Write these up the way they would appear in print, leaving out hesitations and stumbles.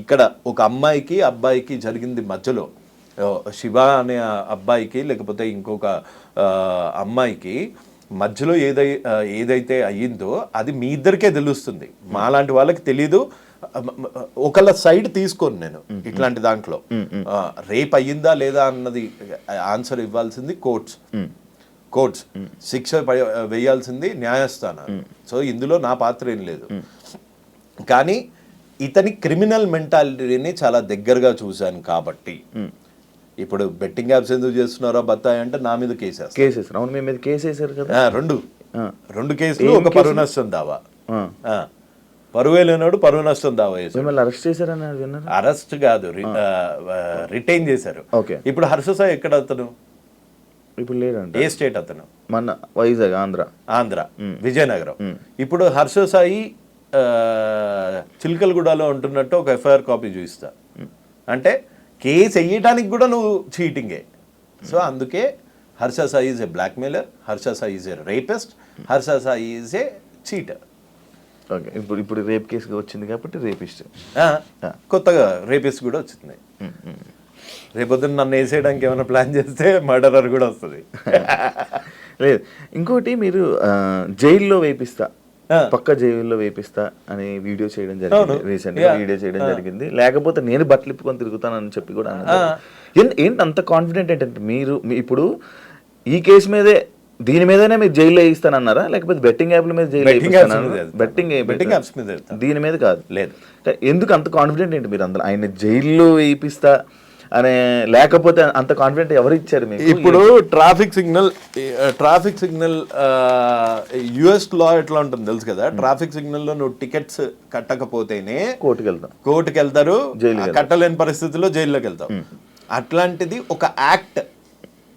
ఇక్కడ ఒక అమ్మాయికి అబ్బాయికి జరిగింది మధ్యలో, శివ అనే అబ్బాయికి లేకపోతే ఇంకొక అమ్మాయికి మధ్యలో ఏదైతే అయ్యిందో అది మీ ఇద్దరికే తెలుస్తుంది, మాలాంటి వాళ్ళకి తెలీదు. ఒకళ్ళ సైడ్ తీసుకోను నేను ఇట్లాంటి దాంట్లో. రేప్ అయ్యిందా లేదా అన్నది ఆన్సర్ ఇవ్వాల్సింది కోర్ట్స్, శిక్ష వేయాల్సింది న్యాయస్థానాలు. సో ఇందులో నా పాత్ర ఏం లేదు. కానీ ఇతని క్రిమినల్ మెంటాలిటీని చాలా దగ్గరగా చూశాను కాబట్టి, ఇప్పుడు బెట్టింగ్ యాప్స్ ఎందుకు చేస్తున్నారో బత్తాయి అంటే నా మీద కేసేస్తారు. అవును, మీ మీద కేసేసారు కదా. రెండు కేసులు, ఒక పరువు నష్టం దావా. పరువే లేనాడు పరువు నష్టం దావా చేశారు. అరెస్ట్ చేశారని విన్నారు. అరెస్ట్ కాదు, రిటైన్ చేశారు. ఇప్పుడు హర్ష సాయి ఎక్కడ అతను? ఇప్పుడు లేదండి. ఏ స్టేట్ అతను? మన వైజాగ్, ఆంధ్ర, విజయనగరం. ఇప్పుడు హర్ష సాయి చిలకలగూడలో ఉంటున్నట్టు ఒక ఎఫ్ఐఆర్ కాపీ చూపిస్తా అంటే కేసు వేయడానికి కూడా నువ్వు చీటింగే. సో అందుకే Harsha Sai is a blackmailer, Harsha Sai is a rapist, Harsha Sai is a cheater. Okay, ఇప్పుడు రేప్ కేసు వచ్చింది కాబట్టి రేపిస్ట్, కొత్తగా రేపిస్ట్ కూడా వచ్చింది. రేపొద్దున నన్ను వేసేయడానికి ఏమైనా ప్లాన్ చేస్తే మర్డరర్ కూడా వస్తుంది. లేదు, ఇంకోటి మీరు జైల్లో వేపిస్తా, పక్క జైల్లో వేపిస్తా అని వీడియో చేయడం జరిగింది, రీసెంట్ గా వీడియో చేయడం జరిగింది. లేకపోతే నేను బట్టలు ఇప్పుకొని తిరుగుతానని చెప్పి కూడా ఏంటి అంత కాన్ఫిడెంట్ ఏంటంటే మీరు ఇప్పుడు ఈ కేసు మీదే దీని మీదనే మీరు జైల్లో వేయిస్తానన్నారా, లేకపోతే బెట్టింగ్ యాప్ల మీద బెట్టింగ్ యాప్స్ మీద దీని మీద కాదు? లేదు. ఎందుకు అంత కాన్ఫిడెంట్ ఏంటి మీరు అందరూ ఆయన జైల్లో వేయిస్తా అనే? లేకపోతే అంత కాన్ఫిడెంట్ ఎవరు ఇచ్చారు మీకు? ఇప్పుడు ట్రాఫిక్ సిగ్నల్ యుఎస్ లా ఎట్లా ఉంటుంది తెలుసు కదా. ట్రాఫిక్ సిగ్నల్ లో నువ్వు టికెట్స్ కట్టకపోతేనే కోర్టుకి వెళ్తారు, కట్టలేని పరిస్థితిలో జైల్లోకి వెళ్తావు. అట్లాంటిది ఒక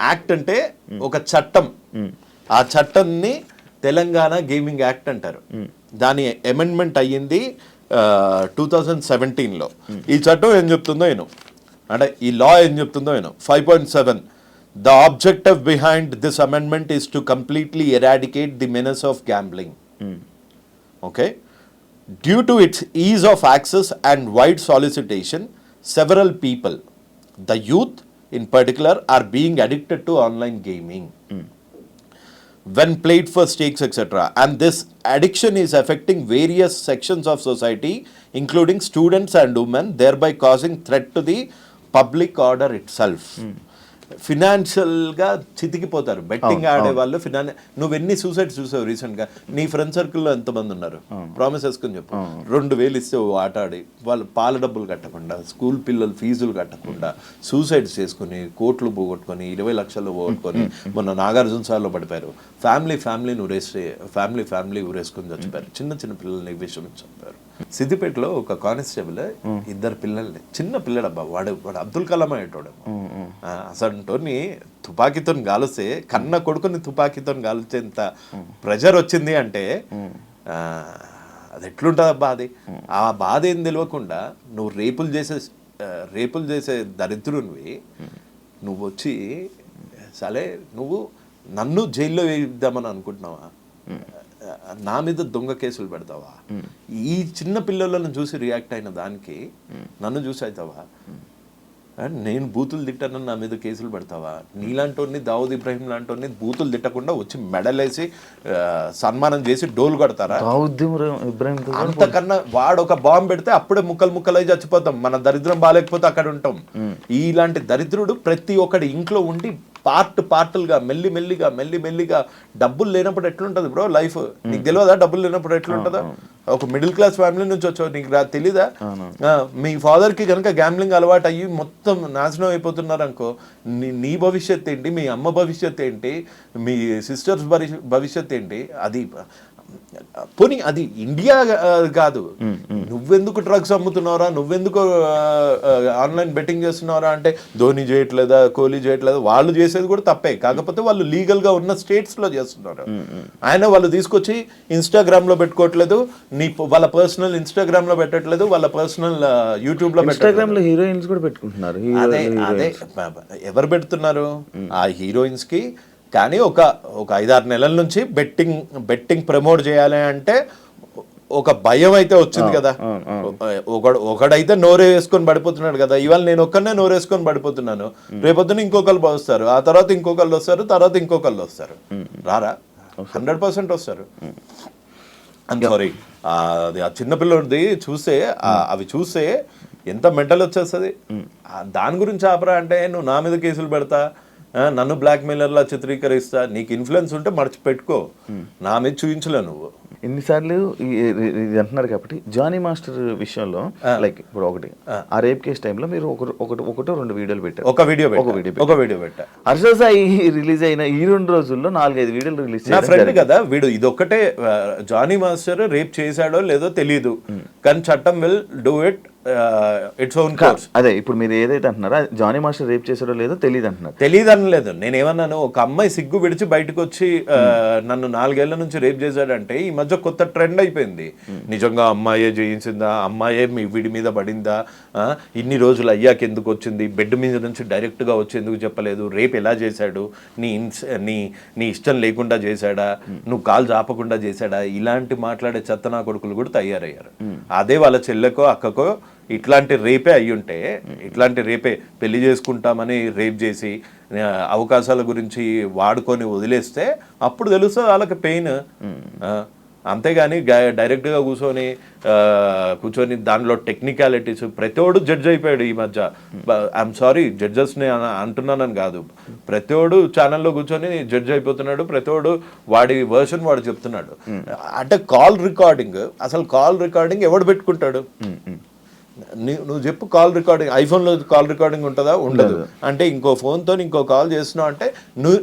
యాక్ట్ అంటే ఒక చట్టం. ఆ చట్టాన్ని తెలంగాణ గేమింగ్ యాక్ట్ అంటారు. దాని అమెండ్మెంట్ అయ్యింది 2017లో. ఈ చట్టం ఏం చెప్తుందో అంటే ఈ లా ఏం చెప్తుందో 5.7 The objective behind this amendment is to completely eradicate the menace of gambling. Okay? Due to its ease of access and wide solicitation, several people, the youth in particular, are being addicted to online gaming when played for stakes, etc. And this addiction is affecting various sections of society, including students and women, thereby causing threat to the public order itself. Financial గా చితికిపోతారు betting ఆడే వాళ్ళు. నువ్వెన్ని suicides చూసావు recent గా? నీ friend సర్కిల్లో ఎంతమంది ఉన్నారు? ప్రామిస్ వేసుకుని చెప్పు. 2,000 ఇస్తే ఆట ఆడి వాళ్ళు పాల డబ్బులు కట్టకుండా, స్కూల్ పిల్లలు ఫీజులు కట్టకుండా సూసైడ్స్ చేసుకుని, కోట్లు పోగొట్టుకొని, 20 లక్షలు పోగొట్టుకొని మొన్న నాగార్జున సార్లో పడిపోయారు. ఫ్యామిలీ ఊరేసుకుని చచ్చిపోయారు. చిన్న పిల్లల్ని విషయం చంపారు. సిద్దిపేటలో ఒక కానిస్టేబుల్ 2 పిల్లల్ని, చిన్న పిల్లడబ్బా, వాడు అబ్దుల్ కలాం అయ్యేటోడు. అసంటోని తుపాకీతో గాలిస్తే, కన్న కొడుకుని తుపాకీతో గాల్చేంత ప్రెజర్ వచ్చింది అంటే అది ఎట్లుంటుంది అబ్బా. ఆ బాధ ఏం తెలియకుండా నువ్వు రేపులు చేసే దరిద్రునివి నువ్వు వచ్చి సరే నువ్వు నన్ను జైల్లో వేయిద్దామని అనుకుంటున్నావా? నా మీద దొంగ కేసులు పెడతావా? ఈ చిన్న పిల్లలను చూసి రియాక్ట్ అయిన దానికి నన్ను చూసి అవుతావా? నేను బూతులు తిట్టానని నా మీద కేసులు పెడతావా? నీలాంటి దావుద్ ఇబ్రాహిం లాంటి బూతులు తిట్టకుండా వచ్చి మెడలేసి సన్మానం చేసి డోలు కొడతారా? అంతకన్నా వాడు ఒక బాంబు పెడితే అప్పుడే ముక్కలై చచ్చిపోతాం. మన దరిద్రం బాగాలేకపోతే అక్కడ ఉంటాం. ఇలాంటి దరిద్రుడు ప్రతి ఒక్కడి ఇంట్లో ఉండి పార్టులుగా మెల్లిమెల్లిగా డబ్బులు లేనప్పుడు ఎట్లుంటది బ్రో లైఫ్? నీకు తెలియదా డబ్బులు లేనప్పుడు ఎట్లుంటుందో? ఒక మిడిల్ క్లాస్ ఫ్యామిలీ నుంచి వచ్చావు, నీకు తెలీదా? మీ ఫాదర్ కి కనుక గ్యాంబ్లింగ్ అలవాటు అయ్యి మొత్తం నాశనం అయిపోతున్నారు అనుకో, నీ భవిష్యత్ ఏంటి? మీ అమ్మ భవిష్యత్ ఏంటి? మీ సిస్టర్స్ భవిష్యత్ ఏంటి? అది పోనీ అది ఇండియా కాదు. నువ్వెందుకు డ్రగ్స్ అమ్ముతున్నారా, నువ్వెందుకు ఆన్లైన్ బెట్టింగ్ చేస్తున్నారా అంటే ధోని చేయట్లేదా, కోహ్లీ చేయట్లేదా? వాళ్ళు చేసేది కూడా తప్పే, కాకపోతే వాళ్ళు లీగల్ గా ఉన్న స్టేట్స్ లో చేస్తున్నారు. వాళ్ళు తీసుకొచ్చి ఇన్స్టాగ్రామ్ లో పెట్టుకోవట్లేదు, వాళ్ళ పర్సనల్ ఇన్స్టాగ్రామ్ లో పెట్టట్లేదు, వాళ్ళ పర్సనల్ యూట్యూబ్ లో ఇన్స్టాగ్రామ్ లో హీరోయిన్స్ కూడా పెట్టుకుంటున్నారు. అదే ఎవరు పెడుతున్నారు? ఆ హీరోయిన్స్ కి. కానీ ఒక 5-6 నెలల నుంచి బెట్టింగ్ ప్రమోట్ చేయాలి అంటే ఒక భయం అయితే వచ్చింది కదా. ఒకడైతే నోరే వేసుకొని పడిపోతున్నాడు కదా, ఇవాళ నేను ఒక్కనే నోరు వేసుకొని పడిపోతున్నాను, రేపొద్దున ఇంకొకళ్ళు వస్తారు, ఆ తర్వాత ఇంకొకళ్ళు వస్తారు, తర్వాత ఇంకొకళ్ళు వస్తారు. రారా? 100% వస్తారు. సారీ, అది ఆ చిన్నపిల్లడిది చూస్తే అవి చూస్తే ఎంత మెంటల్ వచ్చేస్తుంది. దాని గురించి ఆపరా అంటే నువ్వు నా మీద కేసులు పెడతా, నన్ను బ్లాక్ మెయిలర్లా చిత్రీకరిస్తా, నీకు ఇన్ఫ్లుయెన్స్ ఉంటే మర్చిపెట్టుకో, నా మీద చూపించలే నువ్వు. ఎన్నిసార్లు ఇది అంటున్నారు కాబట్టి జానీ మాస్టర్ విషయంలో లైక్ ఇప్పుడు ఒకటి ఆ రేప్ కేసు టైంలో మీరు ఒకటో 2 వీడియోలు పెట్టారు. ఒక వీడియో పెట్టా. హర్ష సాయి రిలీజ్ అయిన ఈ 2 రోజుల్లో 4-5 వీడియోలు రిలీజ్ నా ఫ్రెండ్ కదా వీడు. ఇదొక్కటే జానీ మాస్టర్ రేప్ చేశాడో లేదో తెలియదు, కానీ చట్టం will do it its own course. అదే ఇప్పుడు మీరు ఏదైతే అంటున్నారో జానీ మాస్టర్ రేప్ చేశాడో లేదో తెలియదు అంటున్నారు. తెలియదు అనలేదు, నేనేమన్నాను, ఒక అమ్మాయి సిగ్గు విడిచి బయటకు వచ్చి నన్ను 4 ఏళ్ల నుంచి రేప్ చేశాడంటే ఈ మధ్య కొత్త ట్రెండ్ అయిపోయింది. నిజంగా అమ్మాయే చేయించిందా, అమ్మాయే వీడి మీద పడిందా, ఇన్ని రోజులు అయ్యాక ఎందుకు వచ్చింది, బెడ్ మీద నుంచి డైరెక్ట్గా వచ్చి ఎందుకు చెప్పలేదు, రేప్ ఎలా చేశాడు, నీ ఇష్టం లేకుండా చేశాడా, నువ్వు కాలు చాపకుండా చేశాడా, ఇలాంటి మాట్లాడే చెత్తనా కొడుకులు కూడా తయారయ్యారు. అదే వాళ్ళ చెల్లెకో అక్కకో ఇట్లాంటి రేపే అయ్యుంటే, ఇట్లాంటి రేపే పెళ్లి చేసుకుంటామని రేప్ చేసి అవకాశాల గురించి వాడుకొని వదిలేస్తే అప్పుడు తెలుస్తుంది వాళ్ళకి పెయిన్. అంతేగాని డైరెక్ట్గా కూర్చొని దానిలో టెక్నికాలిటీస్ ప్రతివాడు జడ్జ్ అయిపోయాడు ఈ మధ్య. ఐఎమ్ సారీ జడ్జెస్ని అంటున్నానని కాదు, ప్రతివాడు ఛానల్లో కూర్చొని జడ్జ్ అయిపోతున్నాడు, ప్రతివాడు వాడి వర్షన్ వాడు చెప్తున్నాడు. అంటే కాల్ రికార్డింగ్, అసలు కాల్ రికార్డింగ్ ఎవడు పెట్టుకుంటాడు? నువ్వు చెప్పు, కాల్ రికార్డింగ్ ఐఫోన్లో కాల్ రికార్డింగ్ ఉంటుందా? ఉండదు. అంటే ఇంకో ఫోన్తో ఇంకో కాల్ చేస్తున్నావు అంటే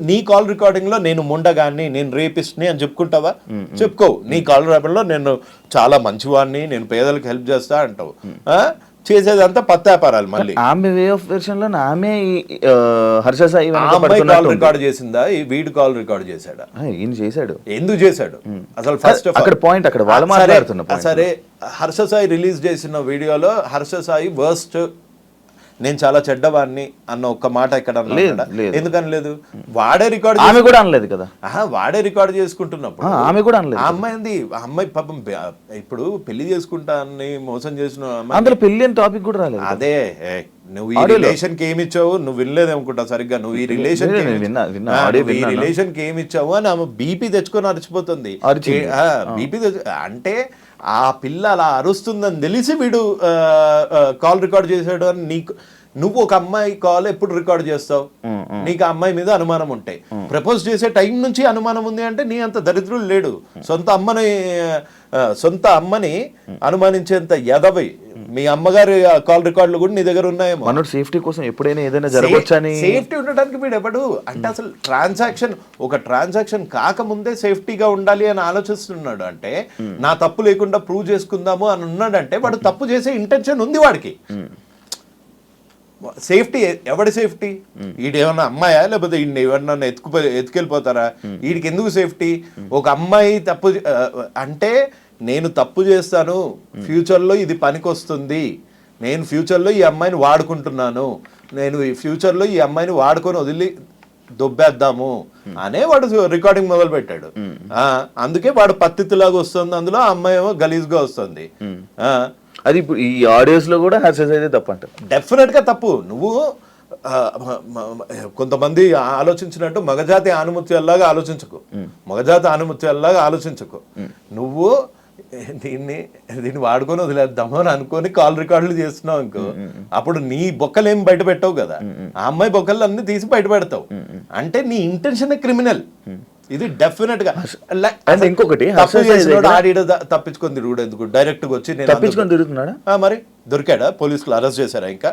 నీ కాల్ రికార్డింగ్లో నేను ముండగాన్ని, నేను రేపిస్ట్ని అని చెప్పుకుంటావా? చెప్పుకోవు. నీ కాల్ రికార్డింగ్లో నేను చాలా మంచివాడిని, నేను పేదలకు హెల్ప్ చేస్తా అంటావు. చేసేదంతా పత్తాపారాలు. మళ్ళీ ఆమె వే ఆఫ్ వెర్షన్ లో ఆమె హర్ష సాయి కాల్ రికార్డ్ చేసిందా, వీడు కాల్ రికార్డ్ చేశాడా? ఈయన చేశాడు. ఎందుకు చేశాడు అసలు? ఫస్ట్ అక్కడ పాయింట్, అక్కడ వాళ్ళు మాట్లాడుతున్న సరే, హర్ష సాయి రిలీజ్ చేసిన వీడియోలో హర్ష సాయి వర్స్ట్, నేను చాలా చెడ్డవాడిని అన్న ఒక్క మాట ఇక్కడ ఎందుకని లేదు? వాడే రికార్డ్, ఆమె కూడా అనలేదు కదా. వాడే రికార్డ్ చేసుకుంటున్నప్పుడు ఆమె కూడా అనలేదు. ఆ అమ్మాయి పాపం ఇప్పుడు పెళ్లి చేసుకుంటా అని మోసం చేసిన అందులో పెళ్లి అని టాపిక్ కూడా రాలేదు. అదే నువ్వు ఈ రిలేషన్ కి ఏమి ఇచ్చావు, నువ్వు వినలేదనుకుంటా సరిగ్గా, నువ్వు ఈ రిలేషన్ కి ఏమి ఇచ్చావు అని ఆమె బీపీ తెచ్చుకొని అరిచిపోతుంది. బీపీ అంటే ఆ పిల్ల అలా అరుస్తుందని తెలిసి వీడు కాల్ రికార్డ్ చేశాడు అని నువ్వు ఒక అమ్మాయి కాల్ ఎప్పుడు రికార్డ్ చేస్తావు? నీకు ఆ అమ్మాయి మీద అనుమానం ఉంటాయి. ప్రపోజ్ చేసే టైం నుంచి అనుమానం ఉంది అంటే నీ అంత దరిద్రులు లేడు. సొంత అమ్మని అనుమానించేంత ఎదవై మీ అమ్మగారి కాల్ రికార్డులు కూడా నీ దగ్గర ఉన్నాయేమో. మనోడు సేఫ్టీ కోసం ఎప్పుడైనా ఏదైనా జరగవచ్చని, సేఫ్టీ ఉండడానికి వీడు ఎవడు అంటే అసలు ఒక ట్రాన్సాక్షన్ కాకముందే సేఫ్టీగా ఉండాలి అని ఆలోచిస్తున్నాడు. అంటే నా తప్పు లేకుండా ప్రూవ్ చేసుకుందాము అని ఉన్నాడంటే వాడు తప్పు చేసే ఇంటెన్షన్ ఉంది వాడికి. సేఫ్టీ ఎవడి సేఫ్టీ? ఈడేమన్నా అమ్మాయా, లేకపోతే ఈయన ఎవరన్నా ఎత్తుకెళ్ళిపోతారా? వీడికి ఎందుకు సేఫ్టీ? ఒక అమ్మాయి తప్పు అంటే నేను తప్పు చేస్తాను, ఫ్యూచర్లో ఇది పనికొస్తుంది, నేను ఫ్యూచర్లో ఈ అమ్మాయిని వాడుకుంటున్నాను, నేను ఈ ఫ్యూచర్లో ఈ అమ్మాయిని వాడుకొని వదిలి దొబ్బేద్దాము అనే వాడు రికార్డింగ్ మొదలు పెట్టాడు. అందుకే వాడు పత్తిలాగా వస్తుంది, అందులో ఆ అమ్మాయి ఏమో గలీజ్గా వస్తుంది. అది ఇప్పుడు ఈ ఆడియోస్ లో కూడా హర్ష సాయి తప్పు అంట. డెఫినెట్ గా తప్పు. నువ్వు కొంతమంది ఆలోచించినట్టు మగజాతి ఆనుమత్యాల్లాగా ఆలోచించకు. నువ్వు దీన్ని వాడుకొని వదిలేద్దాము అని అనుకొని కాల్ రికార్డులు చేస్తున్నావు అనుకో, అప్పుడు నీ బొక్కలు ఏం బయట పెట్టావు కదా, ఆ అమ్మాయి బొక్కలు అన్ని తీసి బయట పెడతావు. అంటే నీ ఇంటెన్షన్ క్రిమినల్. ఇది డెఫినెట్ గా. ఇంకొకటి తప్పించుకొని తిరుగుడు ఎందుకు? డైరెక్ట్ గా వచ్చి తప్పించుకొని తిరుగుతున్నాడా? మరి దొరికాడా? పోలీసులు అరెస్ట్ చేశారా ఇంకా?